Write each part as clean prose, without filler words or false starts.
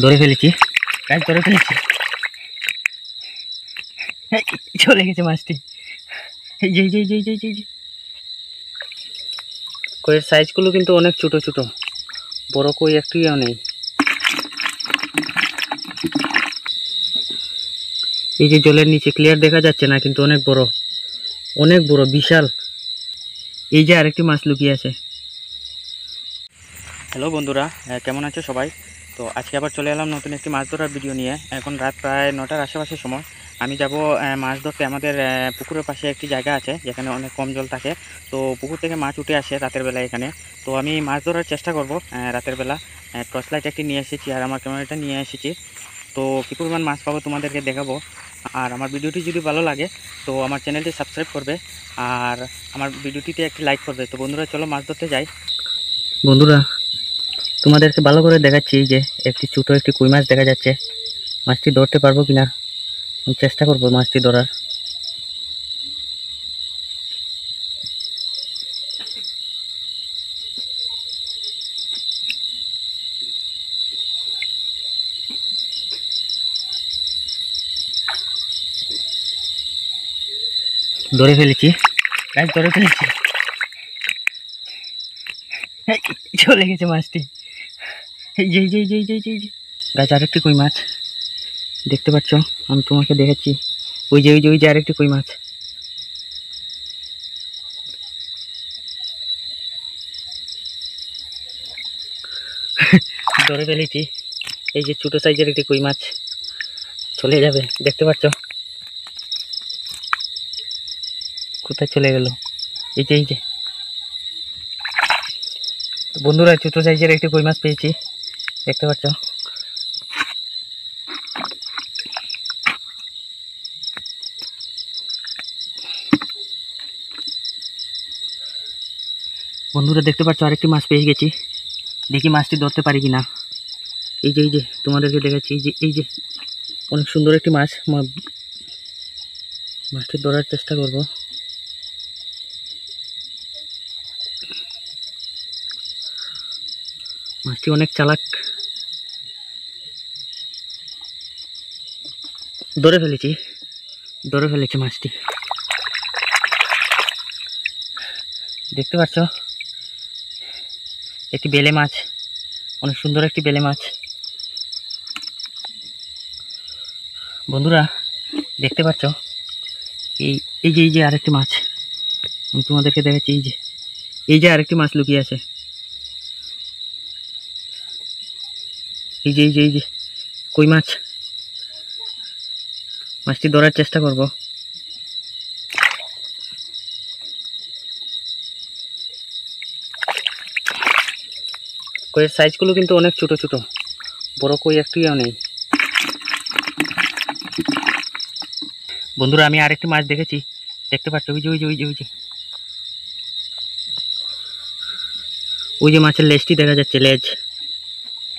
ধরে ফেলেছি, গাছ ধরে ফেলেছি। চলে গেছে মাছটি। এই যে যে যে যে যে কইয়ের সাইজগুলো কিন্তু অনেক ছোট ছোট, বড় কই একটিও নেই। এই যে জলের নিচে ক্লিয়ার দেখা যাচ্ছে না, কিন্তু অনেক বড়, অনেক বড়, বিশাল। এই যে আরেকটি মাছ লুকিয়ে আছে। হ্যালো বন্ধুরা, কেমন আছো সবাই? তো আজকে আবার চলে এলাম নতুন একটি মাছ ধরার ভিডিও নিয়ে। এখন রাত প্রায় 9টার আশেপাশে সময়। আমি যাব মাছ ধরতে। আমাদের পুকুরের পাশে একটি জায়গা আছে যেখানে অনেক কম জল থাকে। তো পুকুর থেকে মাছ উঠে আসে রাতের বেলা এখানে। তো আমি মাছ ধরার চেষ্টা করব রাতের বেলা। টর্চ লাইট একটি নিয়ে এসেছি আর আমার ক্যামেরাটা নিয়ে এসেছি। তো কী পরিমাণ মাছ পাবো তোমাদেরকে দেখাবো। আর আমার ভিডিওটি যদি ভালো লাগে তো আমার চ্যানেলটি সাবস্ক্রাইব করবে আর আমার ভিডিওটিতে একটি লাইক করবে। তো বন্ধুরা, চলো মাছ ধরতে যাই। বন্ধুরা, তোমাদেরকে ভালো করে দেখাচ্ছি যে একটি ছোট একটি কই মাছ দেখা যাচ্ছে। মাছটি ধরতে পারবো কিনা আমি চেষ্টা করব মাছটি ধরার। ধরে ফেলেছি, গাছ ধরে ফেলেছি। চলে গেছে মাছটি। এই যে যে যে যে যে গাছ আরেকটি কই মাছ দেখতে পাচ্ছ, আমি তোমাকে দেখাচ্ছি। ওই যে ওই যে ওই যে আরেকটি কই মাছ। ধরে ফেলেছি। এই যে ছোট সাইজের একটি কই মাছ চলে যাবে, দেখতে পাচ্ছ কোথায় চলে গেল। এই যে এই যে বন্ধুরা, ছোট সাইজের একটি কই মাছ পেয়েছি, দেখতে পাচ্ছ। বন্ধুরা দেখতে পাচ্ছ আরেকটি মাছ পেয়ে গেছি। দেখি মাছটি ধরতে পারি কিনা। এই যে তোমাদেরকে দেখাচ্ছি। এই যে অনেক সুন্দর একটি মাছ। মাছটি ধরার চেষ্টা করব। মাছটি অনেক চালাক। ধরে ফেলেছি মাছটি। দেখতে পাচ্ছ একটি বেলে মাছ, অনেক সুন্দর একটি বেলে মাছ। বন্ধুরা দেখতে পাচ্ছ এই এই যে আরেকটি মাছ আমি তোমাদেরকে দেখাচ্ছি। এই যে আরেকটি মাছ লুকিয়ে আছে। এই যে কই মাছ। মাছটি ধরার চেষ্টা করব। কইয়ের সাইজগুলো কিন্তু অনেক ছোট ছোট, বড় কই একটিও নেই। বন্ধুরা আমি আরেকটি মাছ দেখেছি, দেখতে পাচ্ছ। ওই যে ওই যে মাছের লেজটি দেখা যাচ্ছে, লেজ।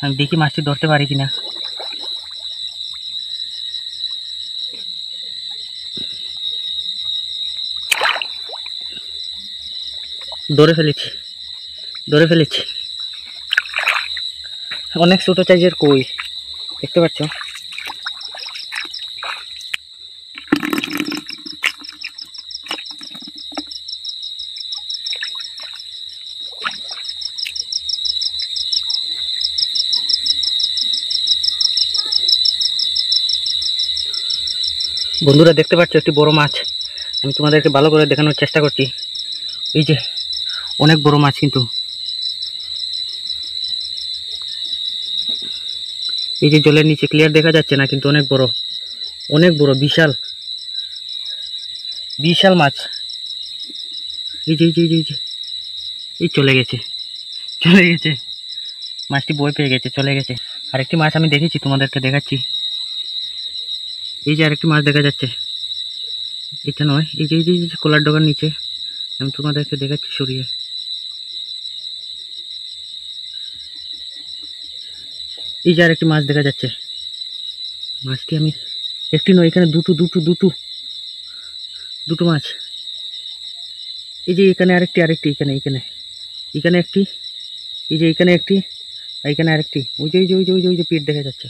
আমি দেখি মাছটি ধরতে পারি কিনা। ধরে ফেলেছি। অনেক ছোট সাইজের কই, দেখতে পাচ্ছ। বন্ধুরা দেখতে পাচ্ছ একটি বড় মাছ। আমি তোমাদেরকে ভালো করে দেখানোর চেষ্টা করছি। এই যে অনেক বড় মাছ, কিন্তু এই যে জলের নিচে ক্লিয়ার দেখা যাচ্ছে না, কিন্তু অনেক বড়, বিশাল বিশাল মাছ। এই যে এই চলে গেছে মাছটি বই পেয়ে গেছে, চলে গেছে। আরেকটি মাছ আমি দেখেছি, তোমাদেরকে দেখাচ্ছি। এই যে আরেকটি মাছ দেখা যাচ্ছে। এটা নয়, এই যে কোলার ডগার নিচে। আমি তোমাদেরকে দেখাচ্ছি সরিয়ে। এই যে আরেকটি মাছ দেখা যাচ্ছে। মাছটি আমি একটি নয়, এখানে দুটো মাছ। এই যে এখানে আরেকটি এখানে একটি, এই যে এখানে একটি, এইখানে আরেকটি, ওই যে পিঠ দেখা যাচ্ছে।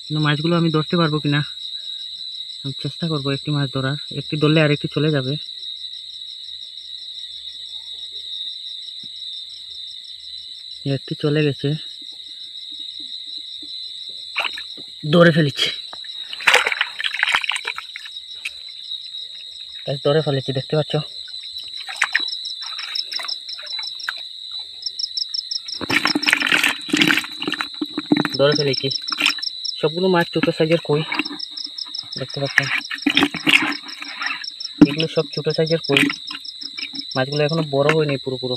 কিন্তু মাছগুলো আমি ধরতে পারবো কিনা আমি চেষ্টা করবো একটি মাছ ধরার। একটি ধরলে আরেকটি চলে যাবে। একটি চলে গেছে, ধরে ফেলেছি, ধরে ফেলেছি, দেখতে পাচ্ছ। ধরে ফেলেছি সবগুলো মাছ, ছোটো সাইজের কই, দেখতে পাচ্ছেন। এগুলো সব ছোটো সাইজের কই, মাছগুলো এখনো বড় হয়নি পুরো।